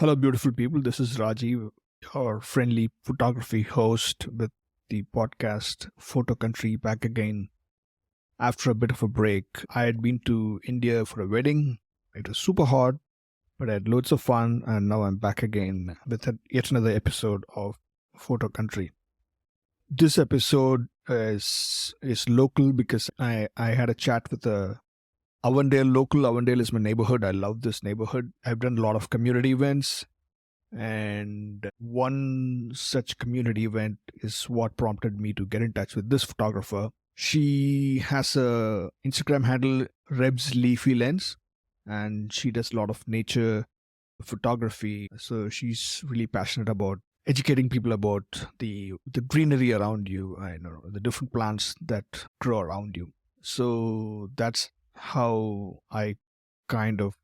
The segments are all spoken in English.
Hello, beautiful people. This is Rajiv, your friendly photography host with the podcast Photo Country back again. After a bit of a break, I had been to India for a wedding. It was super hot, but I had loads of fun, and now I'm back again with yet another episode of Photo Country. This episode is local because I had a chat with a Avondale local. Avondale is my neighborhood. I love this neighborhood. I've done a lot of community events. And one such community event is what prompted me to get in touch with this photographer. She has a Instagram handle, Rebs Leafy Lens, and she does a lot of nature photography. So she's really passionate about educating people about the greenery around you, I know the different plants that grow around you. So that's how I kind of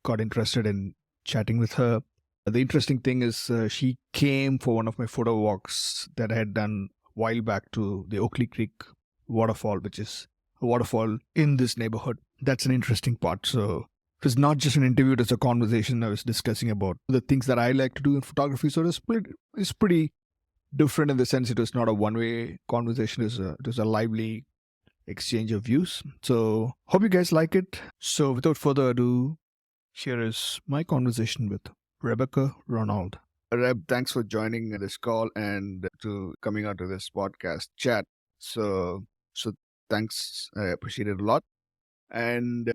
got interested in chatting with her. The interesting thing is she came for one of my photo walks that I had done a while back to the Oakley Creek Waterfall, which is a waterfall in this neighborhood. That's an interesting part. So it was not just an interview, it was a conversation. I was discussing about the things that I like to do in photography. So it's pretty different in the sense it was not a one-way conversation. It was a lively exchange of views. So hope you guys like it. So without further ado, here is my conversation with Rebecca Ronald. Reb, thanks for joining this call and to coming out to this podcast chat. So thanks. I appreciate it a lot. And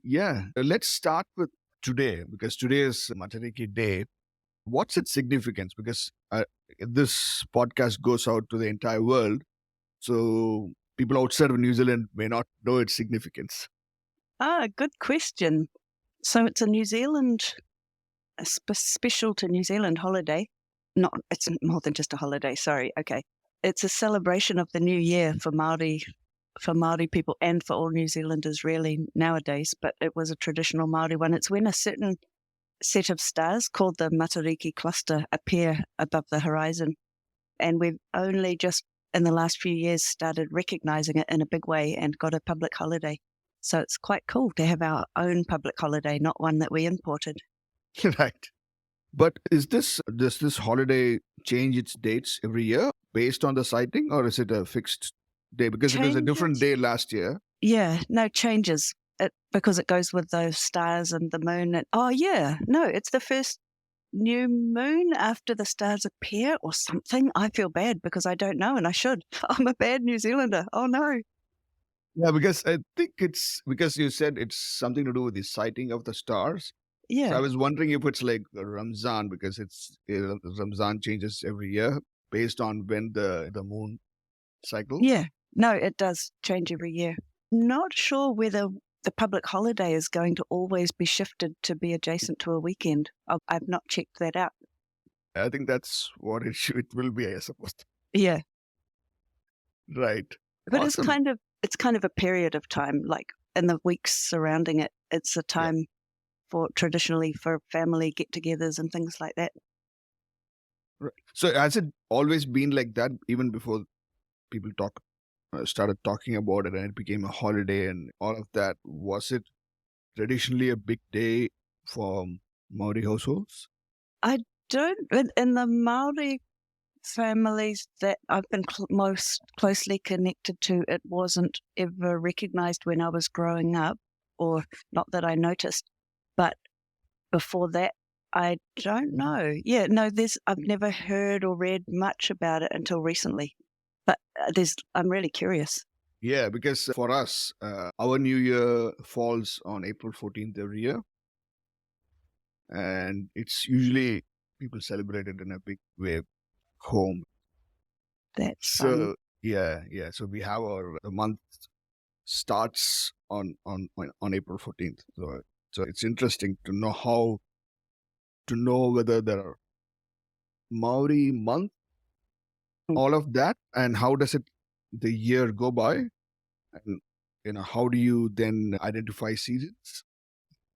let's start with today because today is Matariki Day. What's its significance? Because this podcast goes out to the entire world. So people outside of New Zealand may not know its significance. Good question. So it's a New Zealand, special to New Zealand holiday. It's more than just a holiday. Sorry. Okay. It's a celebration of the new year for Māori people and for all New Zealanders really nowadays. But it was a traditional Māori one. It's when a certain set of stars called the Matariki cluster appear above the horizon. And we've only just in the last few years started recognizing it in a big way and got a public holiday. So it's quite cool to have our own public holiday, not one that we imported. Right. But does this holiday change its dates every year based on the sighting, or is it a fixed day? Because it was a different day last year. Yeah, no, changes. Because it goes with those stars and the moon. It's the first new moon after the stars appear or something. I feel bad because I don't know and I should. I'm a bad New Zealander. Oh, no. Yeah, because I think it's because you said it's something to do with the sighting of the stars. Yeah. So I was wondering if it's like Ramzan because Ramzan changes every year based on when the moon cycles. Yeah. No, it does change every year. Not sure whether the public holiday is going to always be shifted to be adjacent to a weekend. I've not checked that out. I think that's what it will be, I suppose. Yeah. Right. But Awesome. it's kind of a period of time, like in the weeks surrounding it. It's a time traditionally for family get-togethers and things like that. Right. So has it always been like that even before people started talking about it and it became a holiday and all of that? Was it traditionally a big day for Maori households? I don't, in the Maori families that I've been most closely connected to, it wasn't ever recognized when I was growing up, or not that I noticed. But before that, I don't know. Yeah, no, I've never heard or read much about it until recently. But I'm really curious. Yeah, because for us, our New Year falls on April 14th every year. And it's usually people celebrate it in a big way home. That's so fun. Yeah. So we have the month starts on April 14th. So it's interesting to know whether there are Maori month, all of that, and how does the year go by, and how do you then identify seasons?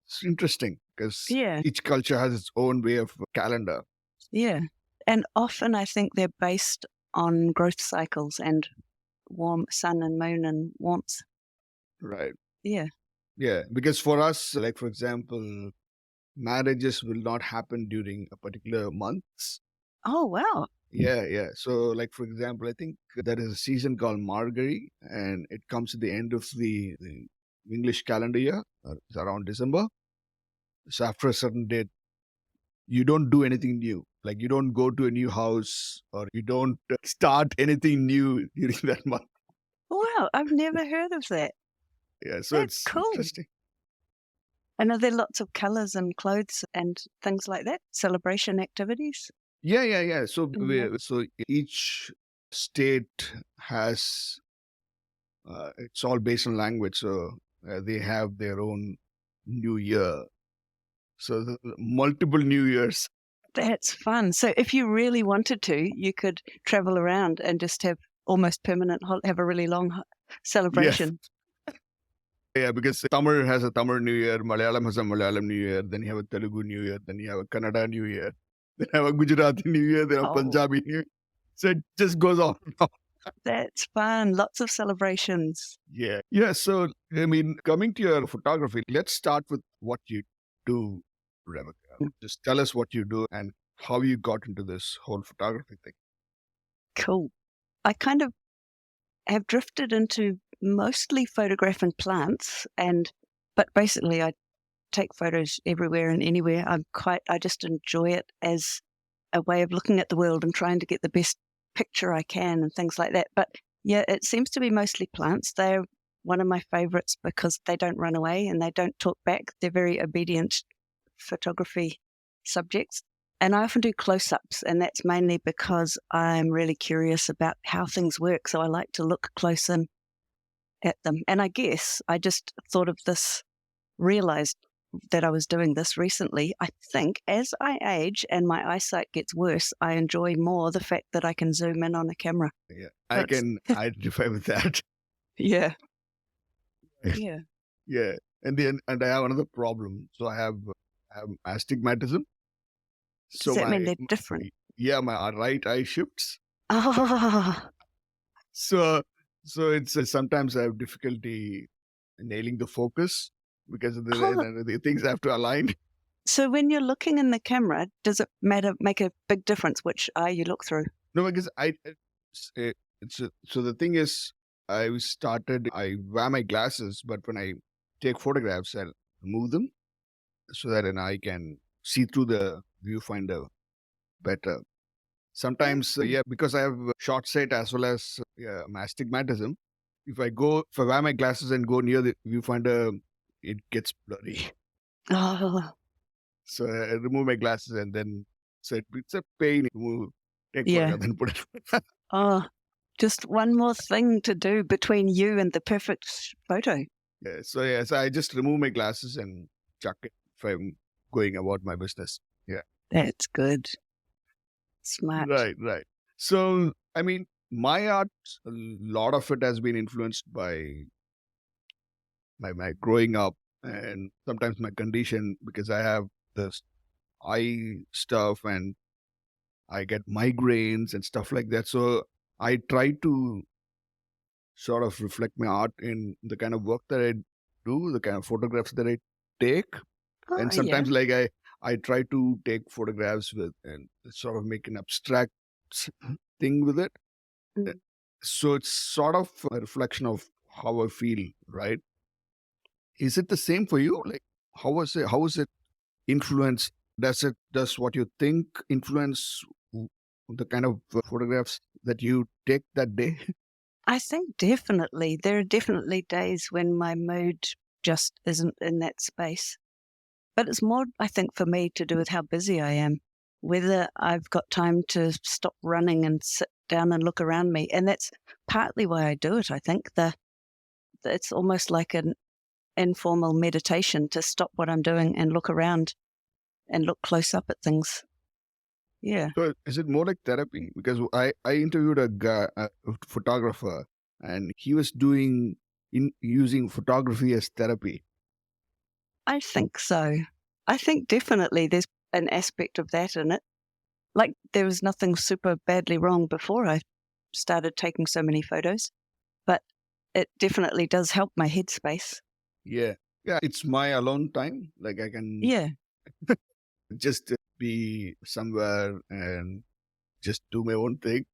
It's interesting because each culture has its own way of calendar. Yeah, and often I think they're based on growth cycles and warm sun and moon and warmth. Right. Yeah. Yeah, because for us, like for example, marriages will not happen during a particular months. Oh, wow. Yeah. So, like for example, I think there is a season called Margary, and it comes at the end of the English calendar year, it's around December. So after a certain date, you don't do anything new. Like you don't go to a new house or you don't start anything new during that month. Wow, I've never heard of that. Yeah, so That's it's cool. interesting. And are there lots of colours and clothes and things like that? Celebration activities? Yeah. So Mhm. so each state has it's all based on language. So they have their own New Year. So multiple New Years. That's fun. So if you really wanted to, you could travel around and just have almost permanent, have a really long Yes. celebration. Yeah, because Tamil has a Tamil New Year, Malayalam has a Malayalam New Year, then you have a Telugu New Year, then you have a Kannada New Year, then you have a Gujarati New Year, then a Oh, Punjabi New Year. So it just goes on and on. that's fun. Lots of celebrations. Yeah. So, I mean, coming to your photography, let's start with what you do, Rebecca. Just tell us what you do and how you got into this whole photography thing. Cool. I kind of have drifted into mostly photographing plants but basically I take photos everywhere and anywhere. I just enjoy it as a way of looking at the world and trying to get the best picture I can and things like that. But yeah, it seems to be mostly plants. They're one of my favorites because they don't run away and they don't talk back. They're very obedient photography subjects. And I often do close-ups, and that's mainly because I'm really curious about how things work. So I like to look close in at them. And I guess I just thought of this, realized that I was doing this recently. I think as I age and my eyesight gets worse, I enjoy more the fact that I can zoom in on a camera. Yeah, So I can identify with that. yeah. Yeah. Yeah, and I have another problem. So I have astigmatism. Does So that mean they're different? my right eye shifts. Oh, So it's sometimes I have difficulty nailing the focus because of the things have to align. so when you're looking in the camera, does it make a big difference which eye you look through? No, because so the thing is, I wear my glasses, but when I take photographs, I'll remove them so that then I can see through the viewfinder better. Sometimes, because I have short sight as well as my astigmatism, if I wear my glasses and go near the viewfinder, it gets blurry. Oh, So I remove my glasses and then, so it's a pain to take yeah. photograph and put it. Oh, just one more thing to do between you and the perfect photo. So I just remove my glasses and chuck it if I'm going about my business. Yeah. That's good. Smart. Right. So, I mean, my art, a lot of it has been influenced by my growing up and sometimes my condition because I have this eye stuff and I get migraines and stuff like that. So I try to sort of reflect my art in the kind of work that I do, the kind of photographs that I take. Oh, And yeah. sometimes like I try to take photographs with and sort of make an abstract thing with it. Mm. So it's sort of a reflection of how I feel, right? Is it the same for you? Like how is it influenced? Does what you think influence the kind of photographs that you take that day? I think definitely. There are definitely days when my mood just isn't in that space. But it's more, I think, for me to do with how busy I am, whether I've got time to stop running and sit down and look around me. And that's partly why I do it, I think. It's almost like an informal meditation to stop what I'm doing and look around and look close up at things. Yeah. So is it more like therapy? Because I interviewed a photographer and he was using photography as therapy. I think so. I think definitely there's an aspect of that in it. Like there was nothing super badly wrong before I started taking so many photos, but it definitely does help my headspace. Yeah. It's my alone time. Like I can Yeah. just be somewhere and just do my own thing.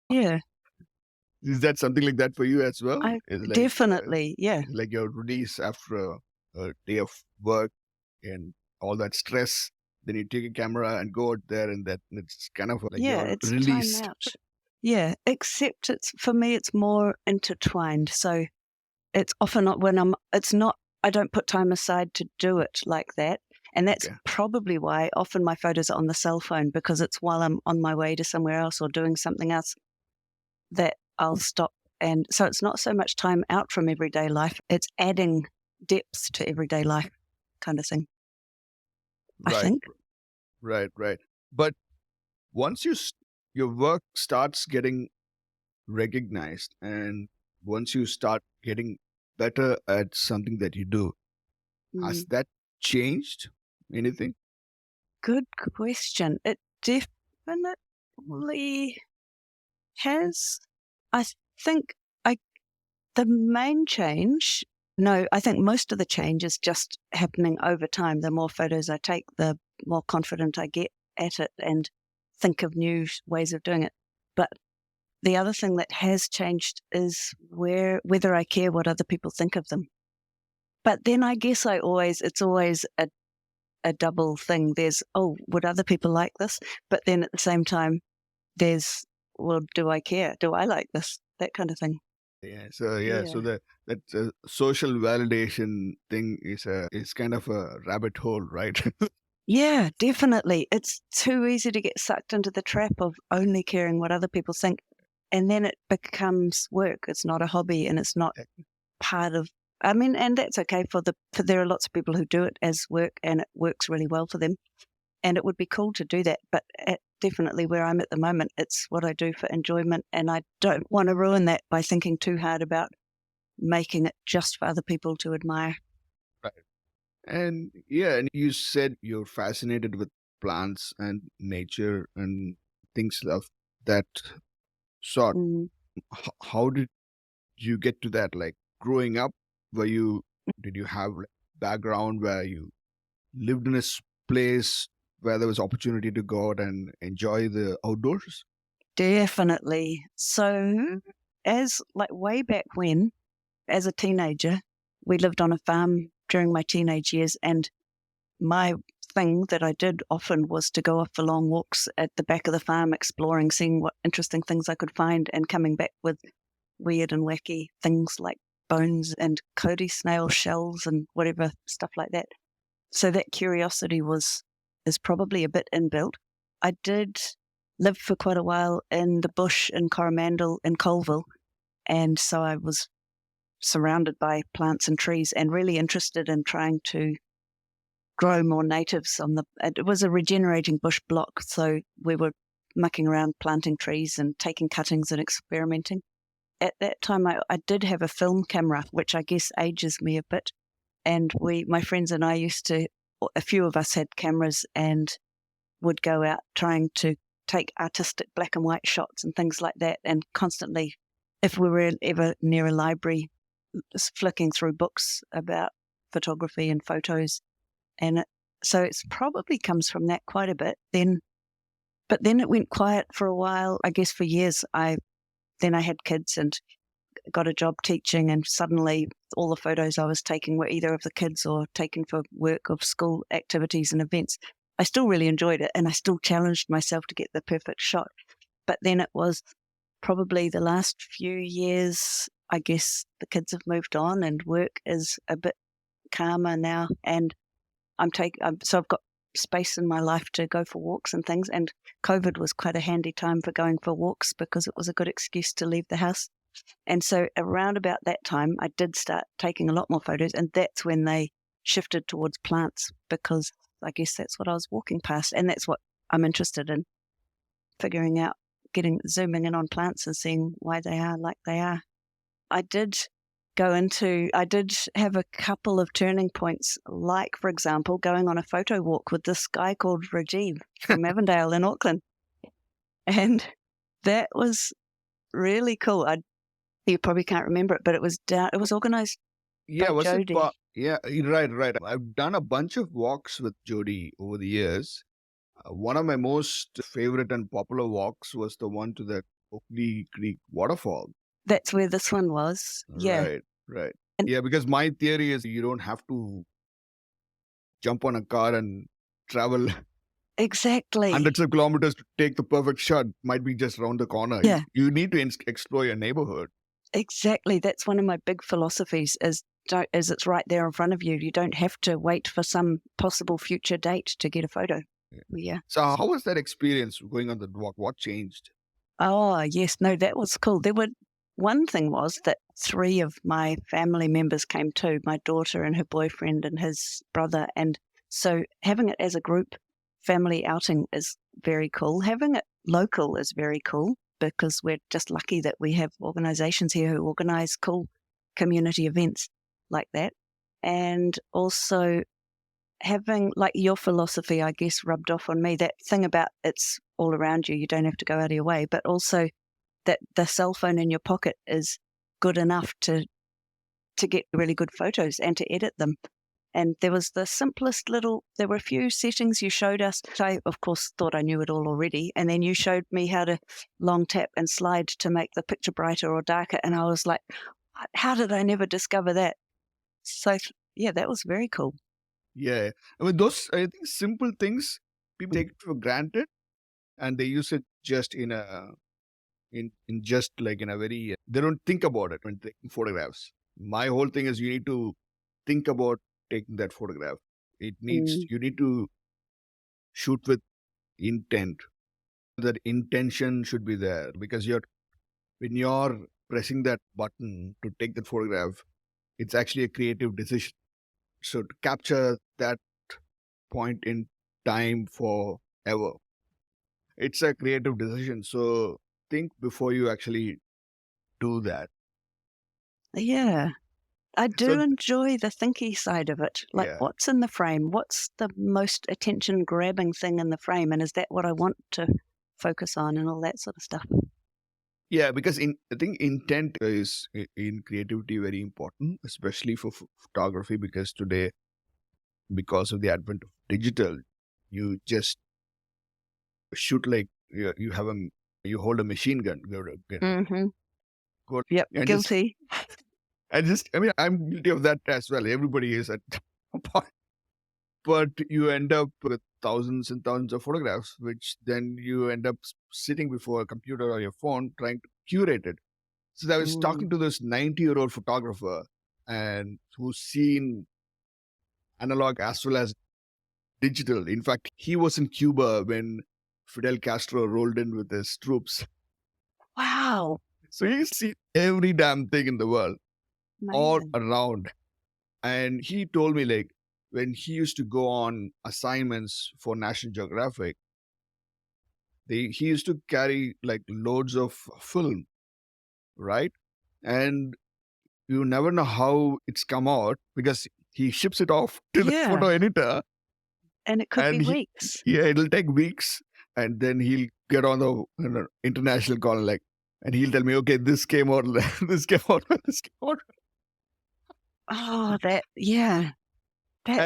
Yeah, Is that something like that for you as well? I It's like definitely, yeah. like your release after a day of work and all that stress. Then you take a camera and go out there, and it's kind of like Yeah, you're it's time released. out. Yeah, except it's for me, it's more intertwined. So it's often not when it's not, I don't put time aside to do it like that. And that's Okay. probably why often my photos are on the cell phone, because it's while I'm on my way to somewhere else or doing something else that I'll stop. And so it's not so much time out from everyday life, it's adding depth to everyday life kind of thing, I Right, think. right. But once your work starts getting recognized, and once you start getting better at something that you do, has Mm. that changed anything? Good question. It definitely has. I think I the main change. No, I think most of the change is just happening over time. The more photos I take, the more confident I get at it and think of new ways of doing it. But the other thing that has changed is whether I care what other people think of them. But then I guess it's always a double thing. There's, oh, would other people like this? But then at the same time, there's, well, do I care? Do I like this? That kind of thing. So Yeah. that social validation thing is kind of a rabbit hole, right? Yeah, definitely. It's too easy to get sucked into the trap of only caring what other people think. And then it becomes work. It's not a hobby and it's not part of, I mean, and that's okay there are lots of people who do it as work and it works really well for them. And it would be cool to do that. But definitely where I'm at the moment, it's what I do for enjoyment. And I don't want to ruin that by thinking too hard about making it just for other people to admire. Right. And yeah, and you said you're fascinated with plants and nature and things of that sort. Mm. How did you get to that? Like growing up, did you have like background where you lived in a place where there was opportunity to go out and enjoy the outdoors? Definitely. So, as like way back when, as a teenager, we lived on a farm during my teenage years, and my thing that I did often was to go off for long walks at the back of the farm, exploring, seeing what interesting things I could find, and coming back with weird and wacky things like bones and Cody snail shells and whatever stuff like that. So that curiosity is probably a bit inbuilt. I did live for quite a while in the bush in Coromandel in Colville, and so I was surrounded by plants and trees and really interested in trying to grow more natives it was a regenerating bush block, so we were mucking around planting trees and taking cuttings and experimenting. At that time I did have a film camera, which I guess ages me a bit, and my friends and I a few of us had cameras and would go out trying to take artistic black and white shots and things like that, and constantly, if we were ever near a library, just flicking through books about photography and photos. And so it's probably comes from that quite a bit. But then it went quiet for a while, I guess for years. Then I had kids and got a job teaching, and suddenly all the photos I was taking were either of the kids or taken for work of school activities and events. I still really enjoyed it, and I still challenged myself to get the perfect shot. But then it was probably the last few years, I guess the kids have moved on and work is a bit calmer now, and so I've got space in my life to go for walks and things, and COVID was quite a handy time for going for walks because it was a good excuse to leave the house. And so around about that time, I did start taking a lot more photos, and that's when they shifted towards plants, because I guess that's what I was walking past, and that's what I'm interested in, figuring out, zooming in on plants and seeing why they are like they are. I did have a couple of turning points, like, for example, going on a photo walk with this guy called Rajiv from Avondale in Auckland. And that was really cool. You probably can't remember it, but it was organized Yeah, by was it? Jody. Yeah, right. I've done a bunch of walks with Jody over the years. One of my most favorite and popular walks was the one to the Oakley Creek Waterfall. That's where this one was. Yeah. Right, right. And Yeah, because my theory is you don't have to jump on a car and travel exactly. hundreds of kilometers to take the perfect shot. Might be just around the corner. Yeah. You need to explore your neighborhood. Exactly. That's one of my big philosophies is it's right there in front of you. You don't have to wait for some possible future date to get a photo. Yeah. So how was that experience going on the walk? What changed? Oh, yes. No, that was cool. One thing was that 3 of my family members came too, my daughter and her boyfriend and his brother. And so having it as a group family outing is very cool. Having it local is very cool because we're just lucky that we have organizations here who organize cool community events like that. And also having like your philosophy, I guess, rubbed off on me, that thing about it's all around you, you don't have to go out of your way, but also that the cell phone in your pocket is good enough to get really good photos and to edit them. And there was the simplest there were a few settings you showed us. I, of course, thought I knew it all already. And then you showed me how to long tap and slide to make the picture brighter or darker. And I was like, how did I never discover that? So, yeah, that was very cool. Yeah. I mean, those, I think, simple things, people take it for granted and they use it just in a just like in a very, they don't think about it when taking photographs. My whole thing is you need to think about taking that photograph. You need to shoot with intent. That intention should be there because when you're pressing that button to take that photograph, it's actually a creative decision. So to capture that point in time forever, it's a creative decision. So think before you actually do that. Yeah. I do So enjoy the thinky side of it. Like, yeah, what's in the frame? What's the most attention-grabbing thing in the frame? And is that what I want to focus on and all that sort of stuff? yeah, because I think intent is in creativity very important, especially for photography. Because today, because of the advent of digital, you just shoot like you have you hold a machine gun. Mm-hmm. Go, Yep, and guilty. I mean, I'm guilty of that as well. Everybody is at a point. But you end up with thousands and thousands of photographs, which then you end up sitting before a computer or your phone trying to curate it. So I was talking to this 90-year-old photographer and who's seen analog as well as digital. In fact, he was in Cuba when Fidel Castro rolled in with his troops. Wow. So he see every damn thing in the world, all Amazing. around. And he told me, like, when he used to go on assignments for National Geographic, he used to carry like loads of film, right? And you never know how it's come out because he ships it off to the photo editor. And it could be weeks. Yeah, it'll take weeks. And then he'll get on the international call, like, and he'll tell me, okay, this came out, this came out, this came out. Oh, that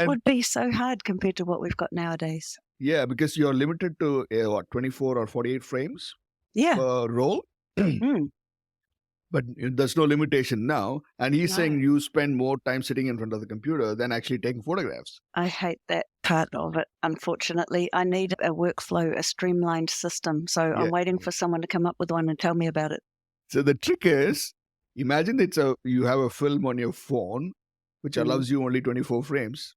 would be so hard compared to what we've got nowadays. Yeah, because you're limited to 24 or 48 frames per roll. But there's no limitation now. And he's saying you spend more time sitting in front of the computer than actually taking photographs. I hate that part of it, unfortunately. I need a workflow, a streamlined system. So I'm waiting for someone to come up with one and tell me about it. So the trick is, imagine you have a film on your phone, which allows you only 24 frames.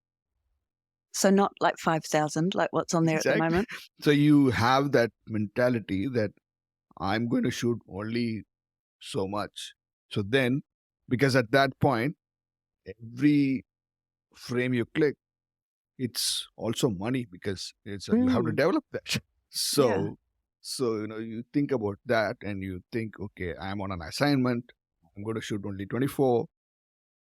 So not like 5,000, like what's on there at the moment. So you have that mentality that I'm going to shoot only so much. So then, because at that point, every frame you click, it's also money because you have to develop that. So you think about that and you think, okay, I'm on an assignment. I'm going to shoot only 24.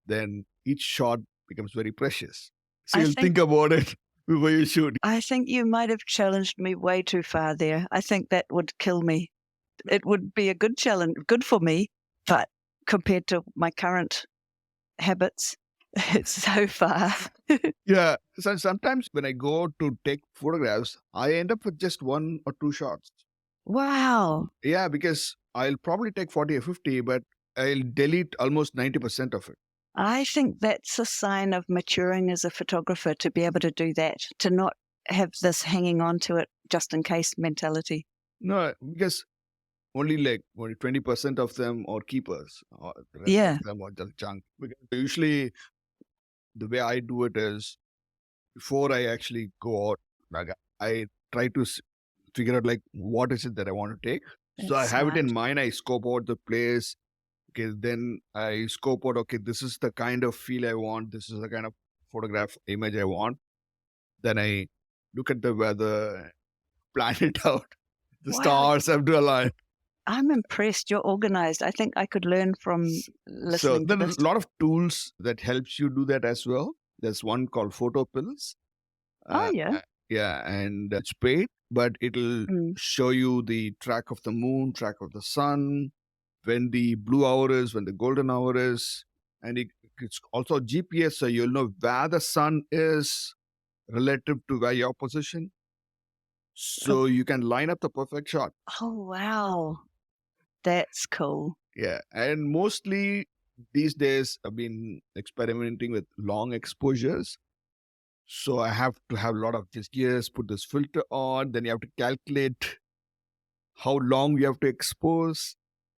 Then each shot becomes very precious. So you'll think about it before you shoot. I think you might have challenged me way too far there. I think that would kill me. It would be a good challenge, good for me, but compared to my current habits, It's so far. Yeah. So sometimes when I go to take photographs, I end up with just 1 or 2 shots. Wow. Yeah, because I'll probably take 40 or 50, but I'll delete almost 90% of it. I think that's a sign of maturing as a photographer to be able to do that, to not have this hanging on to it just in case mentality. No, because only 20% of them are keepers, or the rest Yeah. of them are just junk. Because usually, the way I do it is before I actually go out, like I try to figure out like what is it that I want to take. So I That's have it in smart. mind. I scope out the place. Okay, then I scope out. Okay, this is the kind of feel I want. This is the kind of photograph image I want. Then I look at the weather, plan it out. The Wow. stars have to align. I'm impressed. You're organized. I think I could learn from So listening to there are this. a lot of tools that helps you do that as well. There's one called Photo Pills. Oh, yeah. Yeah, and it's paid, but it'll Mm. show you the track of the moon, track of the sun, when the blue hour is, when the golden hour is, and it's also GPS, so you'll know where the sun is relative to where your position. So you can line up the perfect shot. Oh, wow. That's cool. Yeah, and mostly these days I've been experimenting with long exposures. So I have to have a lot of just gears, put this filter on, then you have to calculate how long you have to expose.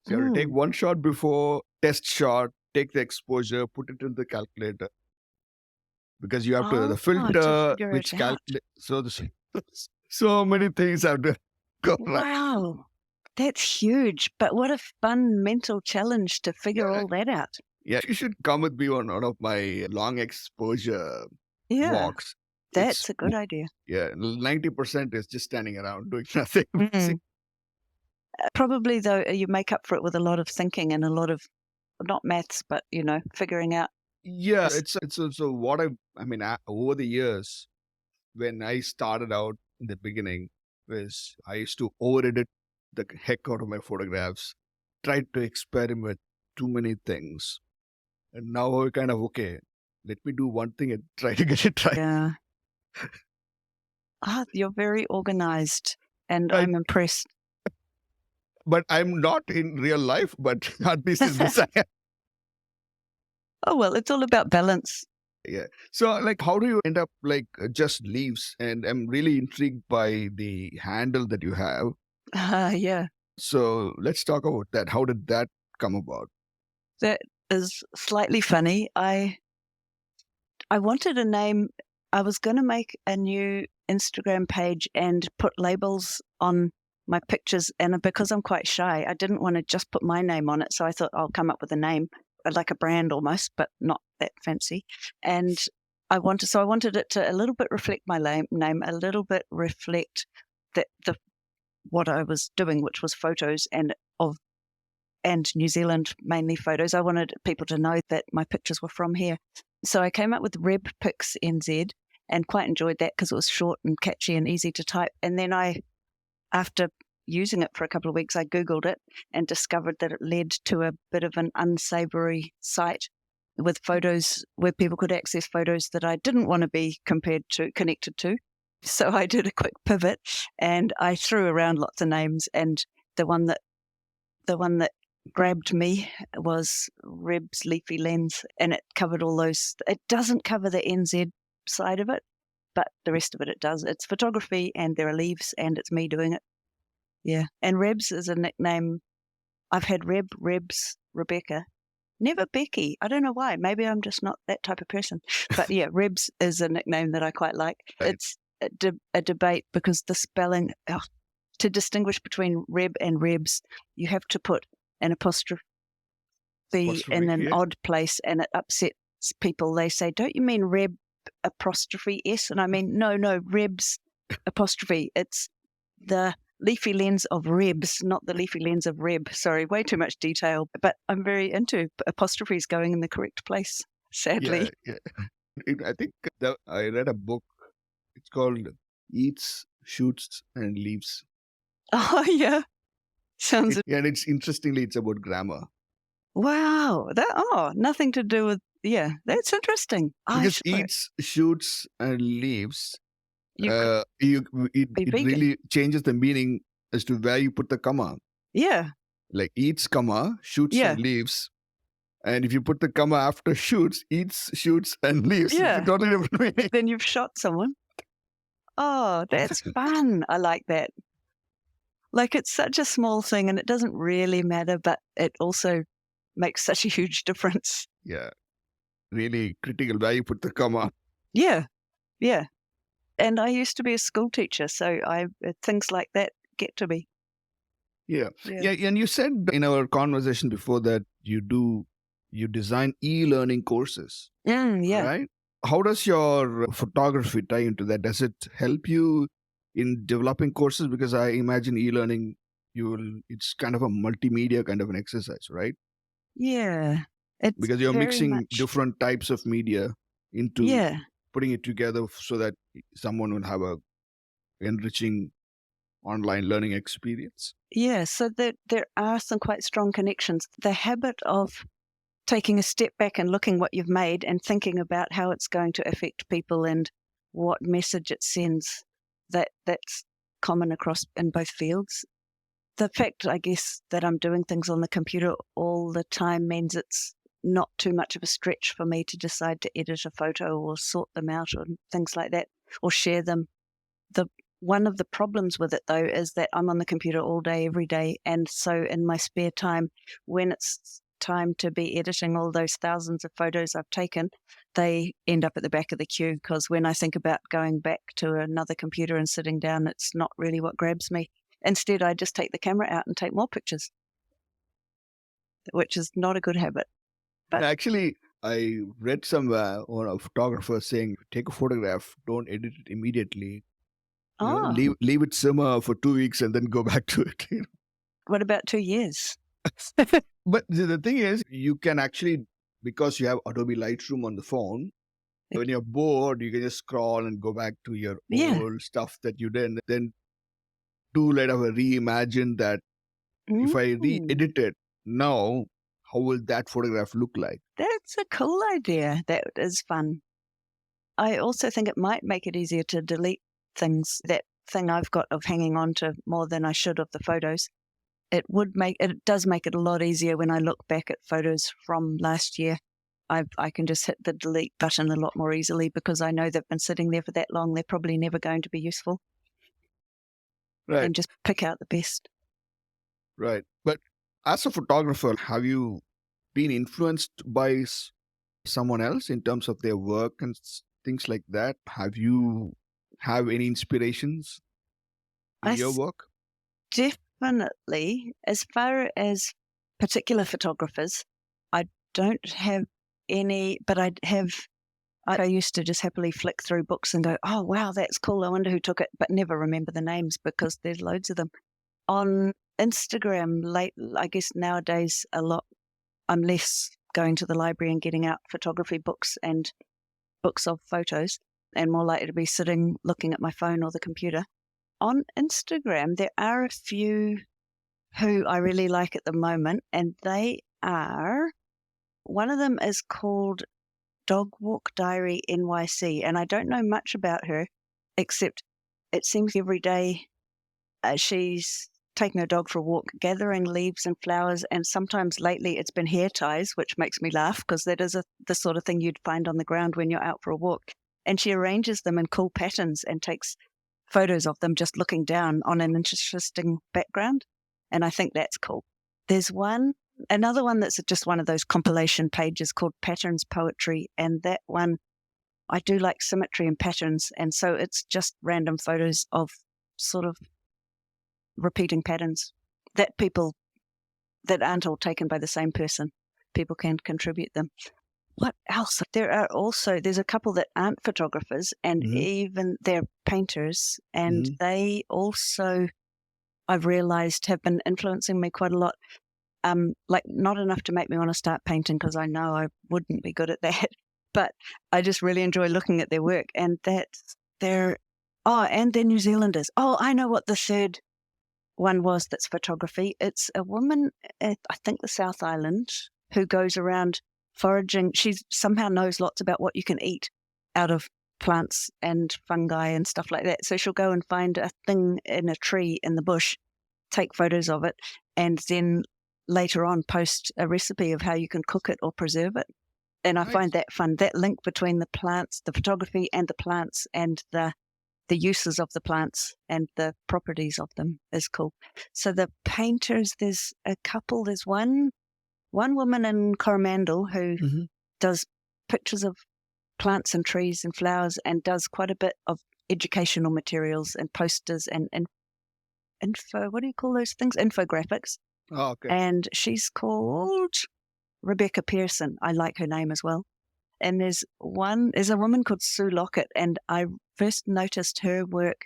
So you have to take Mm. one shot before, test shot, take the exposure, put it in the calculator. Because you have to the To filter, figure which it out. calculate so many things have to go right. Wow. That's huge. But what a fun mental challenge to figure Yeah, all that out. yeah. You should come with me on one of my long exposure Yeah, walks. that's It's a good idea. yeah, 90% is just standing around doing nothing. Mm. Probably, though, you make up for it with a lot of thinking and a lot of, not maths, but, figuring out. Yeah, Yes. it's also what I mean, over the years, when I started out in the beginning, was I used to over edit the heck out of my photographs, tried to experiment too many things. And now we're kind of okay, let me do one thing and try to get it right. Yeah. You're very organized, and Right. I'm impressed. But I'm not in real life, but at least in this I am. Oh, well, it's all about balance. Yeah. So, like, how do you end up like just leaves? And I'm really intrigued by the handle that you have. Yeah. So, let's talk about that. How did that come about? That is slightly funny. I wanted a name. I was going to make a new Instagram page and put labels on my pictures. And because I'm quite shy, I didn't want to just put my name on it. So I thought I'll come up with a name, like a brand almost, but not that fancy. And I wanted it to a little bit reflect my name, a little bit reflect what I was doing, which was photos and New Zealand mainly photos. I wanted people to know that my pictures were from here. So I came up with Reb Pics NZ and quite enjoyed that because it was short and catchy and easy to type. And then after using it for a couple of weeks, I Googled it and discovered that it led to a bit of an unsavory site with photos where people could access photos that I didn't want to be connected to. So I did a quick pivot and I threw around lots of names, and the one that grabbed me was Rebs Leafy lens, and it covered all those. It doesn't cover the NZ side of it, but the rest of it does. It's photography and there are leaves and it's me doing it. Yeah. And Rebs is a nickname. I've had Rebs, Rebecca, never Becky. I don't know why. Maybe I'm just not that type of person. But yeah, Rebs is a nickname that I quite like. Right. It's a debate because the spelling, to distinguish between Reb and Rebs, you have to put an apostrophe in an odd place, and it upsets people. They say, don't you mean Reb apostrophe S? And I mean, no, Rebs apostrophe. It's the leafy lens of Rebs, not the leafy lens of Reb. Sorry, way too much detail. But I'm very into apostrophes going in the correct place, sadly. Yeah. I think I read a book. It's called Eats, Shoots, and Leaves. Oh, yeah. Sounds. And it's interestingly, it's about grammar. Wow. Nothing to do with Yeah, that's interesting. Because Sure. eats, shoots, and leaves, You could be it vegan. really changes the meaning as to where you put the comma. Yeah, Like eats, comma, shoots, yeah, and leaves. And if you put the comma after shoots, eats, shoots, and leaves, it's a yeah. totally different meaning. Then you've shot someone. Oh, that's fun. I like that. Like, it's such a small thing and it doesn't really matter, but it also makes such a huge difference. Yeah. Really critical where you put the comma. Yeah, yeah. And I used to be a school teacher, so things like that get to me. Yeah. Yeah. Yeah. And you said in our conversation before that you design e-learning courses, Yeah. right? How does your photography tie into that? Does it help you in developing courses? Because I imagine e-learning, it's kind of a multimedia kind of an exercise, right? Yeah. It's Because you're very mixing much, different types of media into yeah. putting it together so that someone will have a enriching online learning experience. Yeah. So there are some quite strong connections. The habit of taking a step back and looking what you've made and thinking about how it's going to affect people and what message it sends, that's common across in both fields. The fact, I guess, that I'm doing things on the computer all the time means it's not too much of a stretch for me to decide to edit a photo or sort them out or things like that, or share them. One of the problems with it, though, is that I'm on the computer all day, every day. And so in my spare time, when it's time to be editing all those thousands of photos I've taken, they end up at the back of the queue, because when I think about going back to another computer and sitting down, it's not really what grabs me. Instead, I just take the camera out and take more pictures, which is not a good habit. But Actually, I read somewhere or a photographer saying, take a photograph, don't edit it immediately. Leave it simmer for 2 weeks and then go back to it. What about 2 years? But the thing is, you can actually, because you have Adobe Lightroom on the phone, when you're bored, you can just scroll and go back to your Yeah. old stuff that you did. Then do let of a reimagine that if I re-edit it now, how will that photograph look like? That's a cool idea. That is fun. I also think it might make it easier to delete things. That thing I've got of hanging on to more than I should of the photos. It does make it a lot easier when I look back at photos from last year. I can just hit the delete button a lot more easily because I know they've been sitting there for that long. They're probably never going to be useful. Right. And just pick out the best. Right. But as a photographer, have you been influenced by someone else in terms of their work and things like that? Have you have any inspirations in your work? Definitely. As far as particular photographers, I don't have any, but I used to just happily flick through books and go, oh, wow, that's cool. I wonder who took it, but never remember the names because there's loads of them. On Instagram, I guess nowadays I'm less going to the library and getting out photography books and books of photos and more likely to be sitting looking at my phone or the computer. On Instagram, there are a few who I really like at the moment, and one of them is called Dog Walk Diary NYC, and I don't know much about her, except it seems every day she's taking her dog for a walk, gathering leaves and flowers, and sometimes lately it's been hair ties, which makes me laugh because that is the sort of thing you'd find on the ground when you're out for a walk. And she arranges them in cool patterns and takes photos of them just looking down on an interesting background, and I think that's cool. There's another one that's just one of those compilation pages called Patterns Poetry, and that one, I do like symmetry and patterns, and so it's just random photos of sort of repeating patterns that aren't all taken by the same person. People can contribute them. What else? There's a couple that aren't photographers, and even they're painters, and they also, I've realized, have been influencing me quite a lot. Like not enough to make me want to start painting because I know I wouldn't be good at that, but I just really enjoy looking at their work, and and they're New Zealanders. Oh, I know what the third one was that's photography. It's a woman at, I think, the South Island who goes around foraging. She somehow knows lots about what you can eat out of plants and fungi and stuff like that. So she'll go and find a thing in a tree in the bush, take photos of it, and then later on post a recipe of how you can cook it or preserve it. And I find that fun, that link between the plants, the photography and the plants, and the uses of the plants and the properties of them is cool. So the painters, there's a couple. There's one woman in Coromandel who does pictures of plants and trees and flowers and does quite a bit of educational materials and posters and info, what do you call those things? Infographics. Oh, okay. And she's called Rebecca Pearson. I like her name as well. And there's a woman called Sue Lockett, and I first noticed her work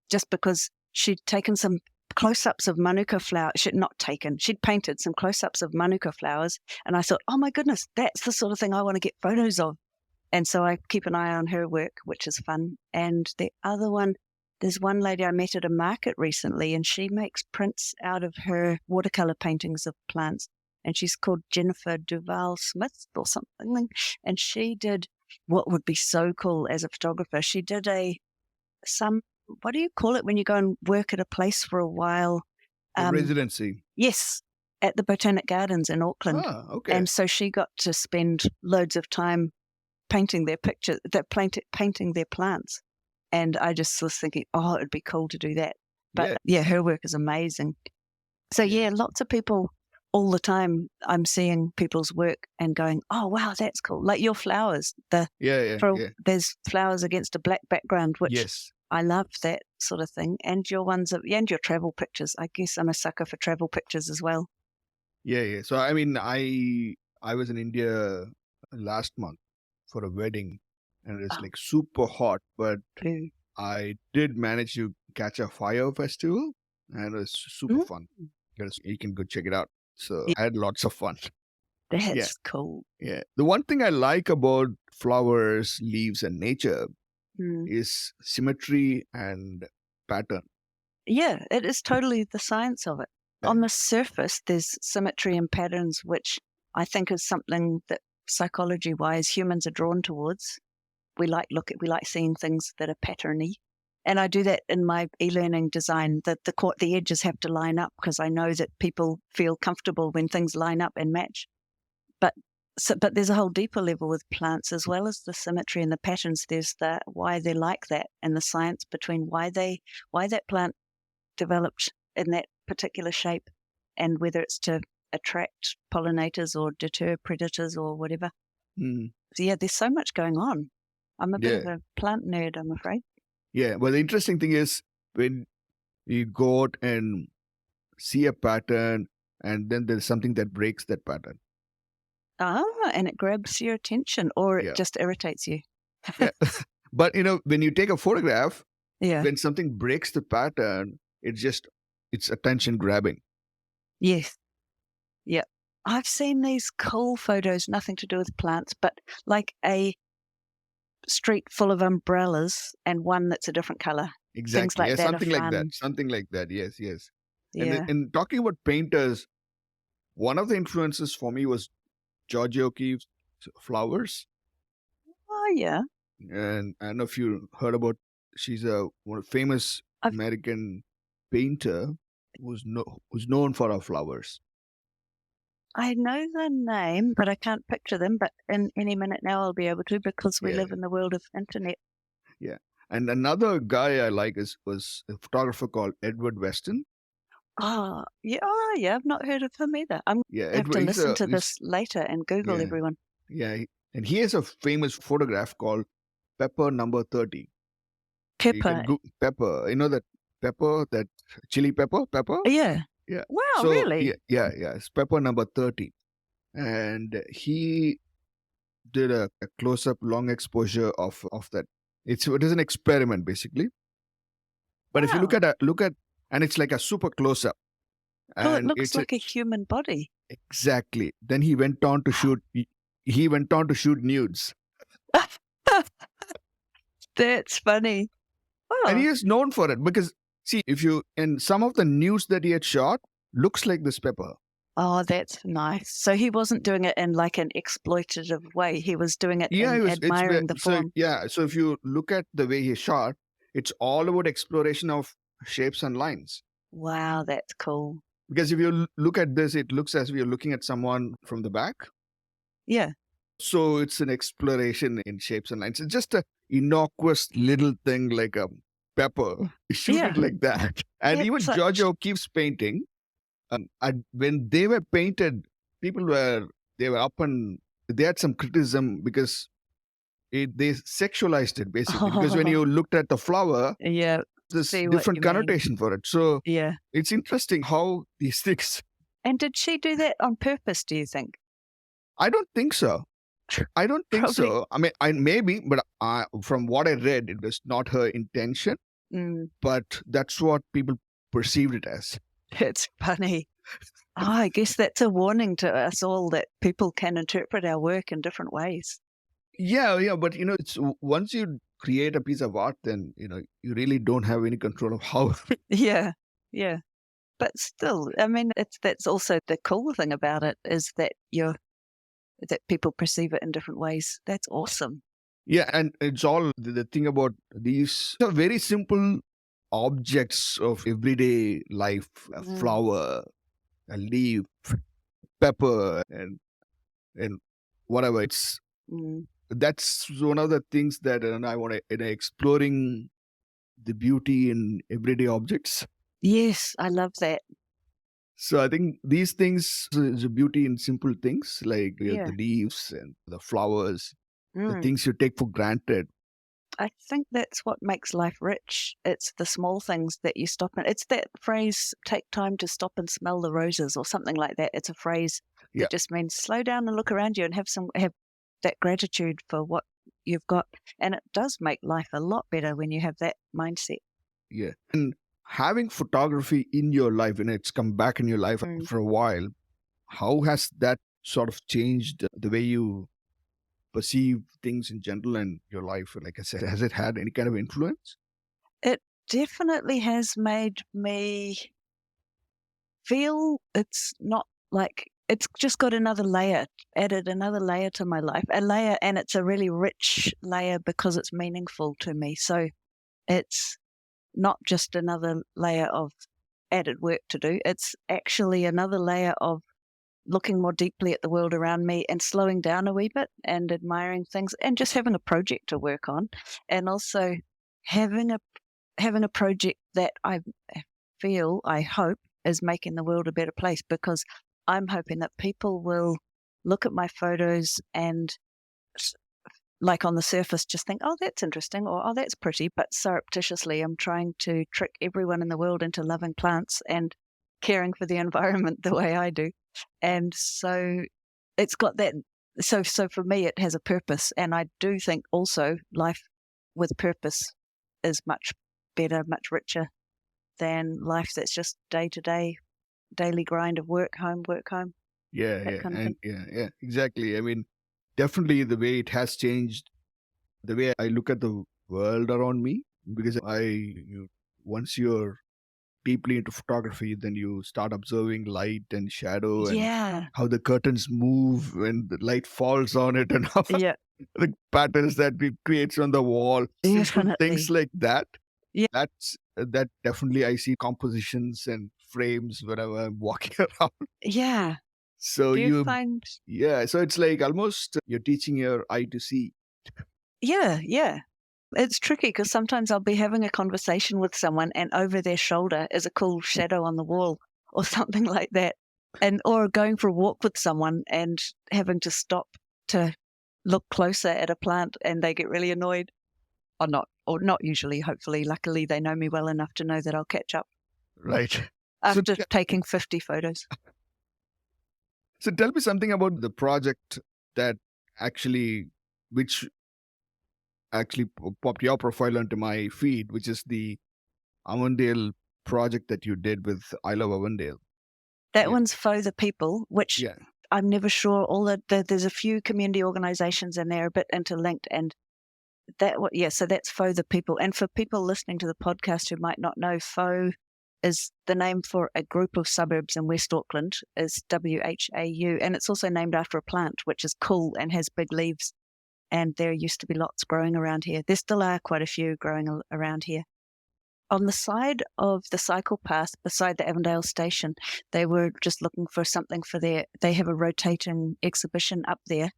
just because she'd taken some close-ups of manuka flowers. She'd painted some close-ups of manuka flowers, and I thought, oh my goodness, that's the sort of thing I want to get photos of. And so I keep an eye on her work, which is fun. And the other one, there's one lady I met at a market recently, and she makes prints out of her watercolor paintings of plants. And she's called Jennifer Duval Smith or something. And she did what would be so cool as a photographer. She did what do you call it when you go and work at a place for a while? Residency. Yes, at the Botanic Gardens in Auckland. Ah, okay. And so she got to spend loads of time painting their pictures, painting their plants. And I just was thinking, oh, it'd be cool to do that. But yeah, her work is amazing. So yeah, lots of people all the time. I'm seeing people's work and going, oh wow, that's cool. Like your flowers. There's flowers against a black background, which I love that sort of thing. And your and your travel pictures. I guess I'm a sucker for travel pictures as well. Yeah. So I mean, I was in India last month for a wedding, and it's like super hot, but I did manage to catch a fire festival, and it was super fun. You can go check it out. So I had lots of fun. That's cool. Yeah. The one thing I like about flowers, leaves, and nature is symmetry and pattern. Yeah, it is totally the science of it. Yeah. On the surface, there's symmetry and patterns, which I think is something that psychology-wise humans are drawn towards. We like seeing things that are patterny. And I do that in my e-learning design, that the edges have to line up because I know that people feel comfortable when things line up and match. But there's a whole deeper level with plants as well as the symmetry and the patterns. There's the why they're like that and the science between why that plant developed in that particular shape and whether it's to attract pollinators or deter predators or whatever. So yeah, there's so much going on. I'm a bit of a plant nerd, I'm afraid. Yeah, well, the interesting thing is when you go out and see a pattern and then there's something that breaks that pattern. And it grabs your attention or it just irritates you. But, when you take a photograph, when something breaks the pattern, it's attention grabbing. Yes. Yeah. I've seen these cool photos, nothing to do with plants, but like a street full of umbrellas and one that's a different color. Exactly. Things like that something are like fun. that. Something like that. Yes. Yeah. And talking about painters, one of the influences for me was Georgia O'Keeffe's flowers. Oh yeah. And I don't know if you heard about. She's a famous American painter who's known for her flowers. I know the name, but I can't picture them. But in any minute now, I'll be able to because we live in the world of internet. Yeah. And another guy I like was a photographer called Edward Weston. Oh, yeah. I've not heard of him either. I'm going to have to listen to this later and Google everyone. Yeah. And he has a famous photograph called Pepper Number 30. Pepper? Pepper. You know that pepper, that chili pepper? Yeah. Yeah. Wow, really? Yeah. It's Pepper Number 30. And he did a close-up long exposure of that. It is an experiment, basically. But if you look at, and it's like a super close-up. Oh, it looks like a human body. Exactly. Then he went on to shoot. He went on to shoot nudes. That's funny. Oh. And he is known for it because, see, and some of the nudes that he had shot looks like this pepper. Oh, that's nice. So he wasn't doing it in like an exploitative way. He was doing it Yeah, in it's admiring the so form. yeah. So if you look at the way he shot, it's all about exploration of shapes and lines. Wow, that's cool. Because if you look at this, it looks as if you're looking at someone from the back. Yeah. So it's an exploration in shapes and lines. It's just a innocuous little thing like a pepper. You shoot Yeah. it like that. And That's even such- Giorgio keeps painting. And when they were painted, they were up and they had some criticism because they sexualized it basically. Because when you looked at the flower, Yeah. there's See what different you mean. connotation for it. So Yeah. it's interesting how these things. And did she do that on purpose, do you think? I don't think so. I don't think Probably. so. I mean, maybe, but from what I read, it was not her intention. Mm, But that's what people perceived it as. it's funny. Oh, I guess that's a warning to us all that people can interpret our work in different ways. Yeah, but it's once you create a piece of art, then you really don't have any control of how. Yeah. Yeah. But still, I mean, that's also the cool thing about it is that that people perceive it in different ways. That's awesome. Yeah, and it's all the thing about these are very simple objects of everyday life: a Mm. flower, a leaf, pepper, and whatever. That's one of the things that I want to exploring the beauty in everyday objects. Yes, I love that. So I think these things is a beauty in simple things like Yeah. the leaves and the flowers, the Mm. things you take for granted. I think that's what makes life rich. It's the small things that you stop and it's that phrase, take time to stop and smell the roses or something like that. It's a phrase Yeah. that just means slow down and look around you and have that gratitude for what you've got. And it does make life a lot better when you have that mindset. Yeah. And having photography in your life, and it's come back in your life for a while, how has that sort of changed the way you perceive things in general and your life? Like I said, has it had any kind of influence? It definitely has made me feel it's not like it's just got another layer, added another layer to my life, and it's a really rich layer because it's meaningful to me. So it's not just another layer of added work to do. It's actually another layer of looking more deeply at the world around me and slowing down a wee bit and admiring things and just having a project to work on, and also having a project that I hope is making the world a better place, because I'm hoping that people will look at my photos and like on the surface just think, oh, that's interesting, or oh, that's pretty, but surreptitiously I'm trying to trick everyone in the world into loving plants and caring for the environment the way I do. And so it's got that. So for me, it has a purpose. And I do think also life with purpose is much better, much richer than life that's just day to day, daily grind of work, home, Yeah, kind of thing. yeah, exactly. I mean, definitely the way it has changed, the way I look at the world around me, because once you're deeply into photography, then you start observing light and shadow and how the curtains move when the light falls on it and how Yeah. the patterns that it creates on the wall. Simple Definitely. things like that. Yeah. That definitely I see compositions and frames whenever I'm walking around. Yeah. So Do you find? yeah, so it's like almost you're teaching your eye to see. Yeah. It's tricky because sometimes I'll be having a conversation with someone and over their shoulder is a cool shadow on the wall or something like that. Or going for a walk with someone and having to stop to look closer at a plant and they get really annoyed. Or not usually, hopefully. Luckily, they know me well enough to know that I'll catch up Right. after taking 50 photos. So tell me something about the project that which actually popped your profile onto my feed, which is the Avondale project that you did with I Love Avondale. That one's For the People, which I'm never sure. There's a few community organizations and they're a bit interlinked, and so that's For the People. And for people listening to the podcast who might not know, FO is the name for a group of suburbs in West Auckland, is WHAU, and it's also named after a plant which is cool and has big leaves. And there used to be lots growing around here. There still are quite a few growing around here. On the side of the cycle path beside the Avondale station, they were just looking for something for they have a rotating exhibition up there.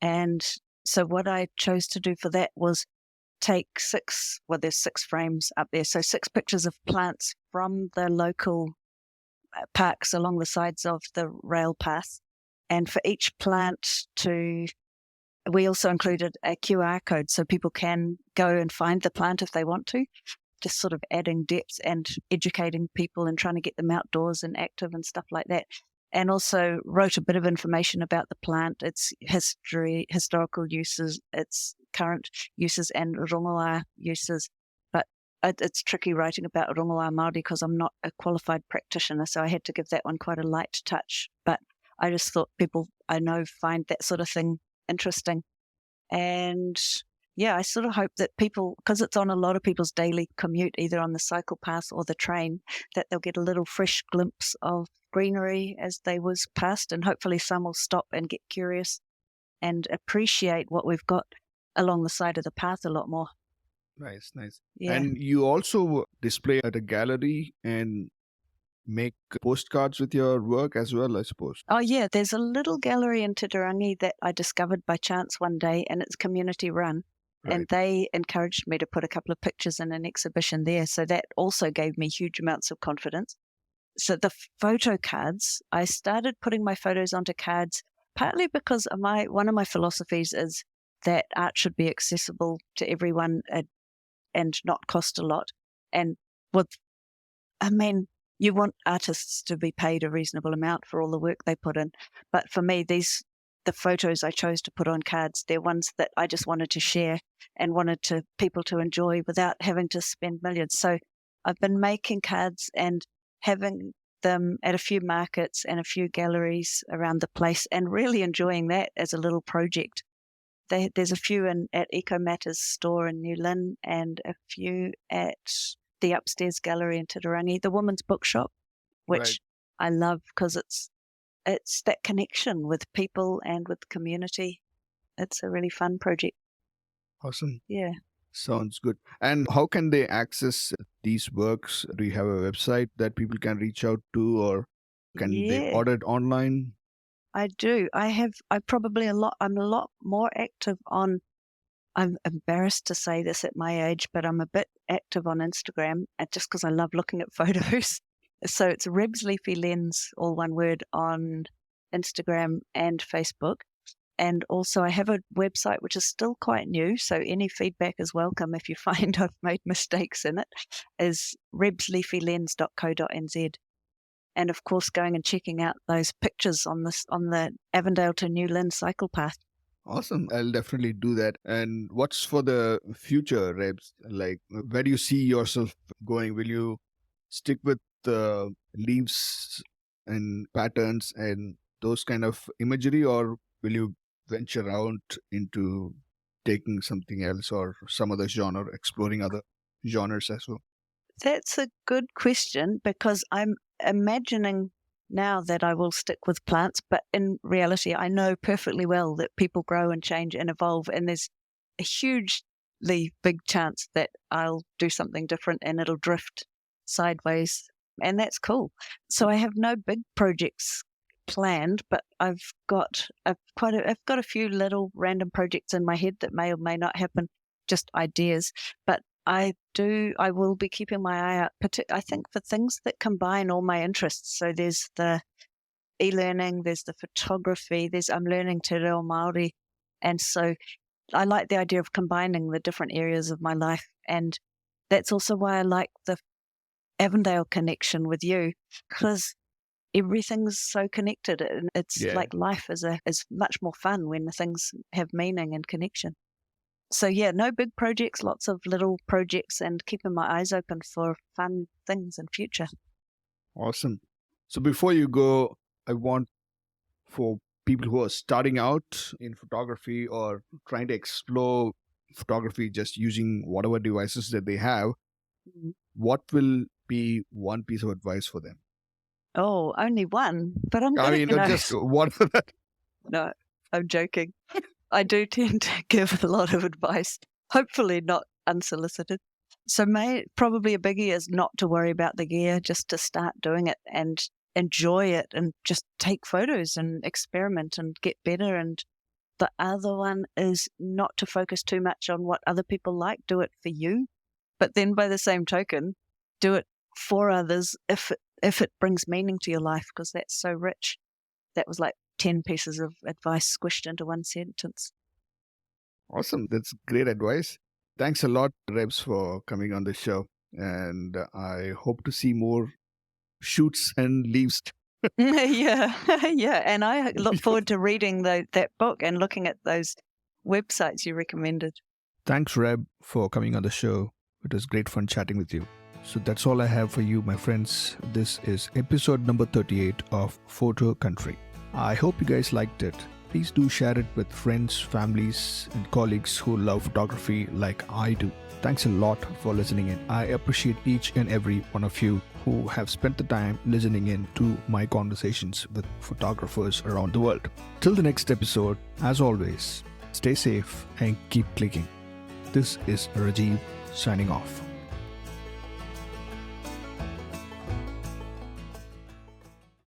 And so what I chose to do for that was take there's 6 frames up there. So 6 pictures of plants from the local parks along the sides of the rail path. And for each plant we also included a QR code so people can go and find the plant if they want to, just sort of adding depth and educating people and trying to get them outdoors and active and stuff like that. And also wrote a bit of information about the plant, its history, historical uses, its current uses, and rongoā uses. But it's tricky writing about rongoā Māori because I'm not a qualified practitioner, so I had to give that one quite a light touch. But I just thought people I know find that sort of thing interesting. And yeah, I sort of hope that people, because it's on a lot of people's daily commute, either on the cycle path or the train, that they'll get a little fresh glimpse of greenery as they whiz past, and hopefully some will stop and get curious and appreciate what we've got along the side of the path a lot more. Nice. Yeah. And you also display at a gallery and make postcards with your work as well, I suppose. Oh, yeah, there's a little gallery in Titirangi that I discovered by chance one day, and it's community run. Right. And they encouraged me to put a couple of pictures in an exhibition there. So that also gave me huge amounts of confidence. So the photo cards, I started putting my photos onto cards partly because one of my philosophies is that art should be accessible to everyone and not cost a lot. And you want artists to be paid a reasonable amount for all the work they put in. But for me, the photos I chose to put on cards, they're ones that I just wanted to share and wanted people to enjoy without having to spend millions. So I've been making cards and having them at a few markets and a few galleries around the place and really enjoying that as a little project. There's a few at Eco Matters store in New Lynn and a few at the upstairs gallery in Titirangi, the Women's Bookshop, which I love because it's that connection with people and with the community. It's a really fun project. Awesome. Yeah. Sounds good. And how can they access these works? Do you have a website that people can reach out to, or can they order it online? I do. I'm a lot more active on, I'm embarrassed to say this at my age, but I'm a bit active on Instagram just because I love looking at photos. So it's Rebs Leafy Lens, all one word, on Instagram and Facebook. And also I have a website which is still quite new, so any feedback is welcome if you find I've made mistakes in it, is rebsleafylens.co.nz. And of course going and checking out those pictures on the Avondale to New Lynn cycle path. Awesome. I'll definitely do that. And what's for the future, Rebs? Like, where do you see yourself going? Will you stick with the leaves and patterns and those kind of imagery, or will you venture out into taking something else or some other genre, exploring other genres as well? That's a good question, because I'm imagining now that I will stick with plants, but in reality, I know perfectly well that people grow and change and evolve, and there's a hugely big chance that I'll do something different and it'll drift sideways, and that's cool. So I have no big projects planned, but I've got a few little random projects in my head that may or may not happen, just ideas. But I will be keeping my eye out, I think, for things that combine all my interests. So there's the e-learning, there's the photography, I'm learning Te Reo Māori. And so I like the idea of combining the different areas of my life. And that's also why I like the Avondale connection with you, because everything's so connected. And it's like life is much more fun when the things have meaning and connection. So yeah, no big projects, lots of little projects, and keeping my eyes open for fun things in future. Awesome. So before you go, I want for people who are starting out in photography or trying to explore photography just using whatever devices that they have, what will be one piece of advice for them? Oh, only one. But I'm I gonna, mean, not just one for that. No, I'm joking. I do tend to give a lot of advice, hopefully not unsolicited. So probably a biggie is not to worry about the gear, just to start doing it and enjoy it and just take photos and experiment and get better. And the other one is not to focus too much on what other people like. Do it for you. But then by the same token, do it for others if it brings meaning to your life, because that's so rich. That was like 10 pieces of advice squished into one sentence. Awesome. That's great advice. Thanks a lot, Rebs, for coming on the show. And I hope to see more shoots and leaves. Yeah. And I look forward to reading that book and looking at those websites you recommended. Thanks, Reb, for coming on the show. It was great fun chatting with you. So that's all I have for you, my friends. This is episode number 38 of Photo Country. I hope you guys liked it. Please do share it with friends, families, and colleagues who love photography like I do. Thanks a lot for listening in. I appreciate each and every one of you who have spent the time listening in to my conversations with photographers around the world. Till the next episode, as always, stay safe and keep clicking. This is Rajiv signing off.